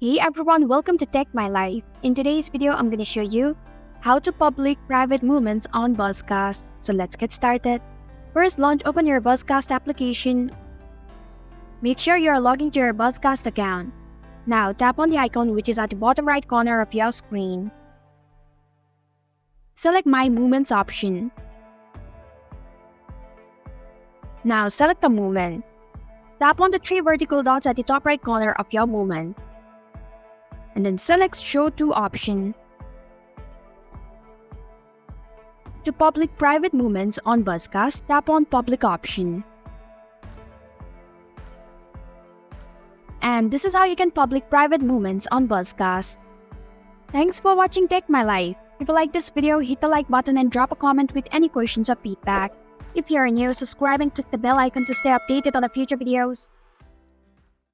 Hey everyone, welcome to Tech My Life. In today's video, I'm going to show you how to public private movements on Buzzcast. So let's get started. First, open your Buzzcast application. Make sure you're logging to your Buzzcast account. Now, tap on the icon which is at the bottom right corner of your screen. Select My Movements option. Now, select the movement. Tap on the three vertical dots at the top right corner of your movement. And then select Show To option. To public private movements on Buzzcast, tap on Public option. And this is how you can public private movements on Buzzcast. Thanks for watching Tech My Life. If you like this video, hit the like button and drop a comment with any questions or feedback. If you're new, subscribe and click the bell icon to stay updated on the future videos.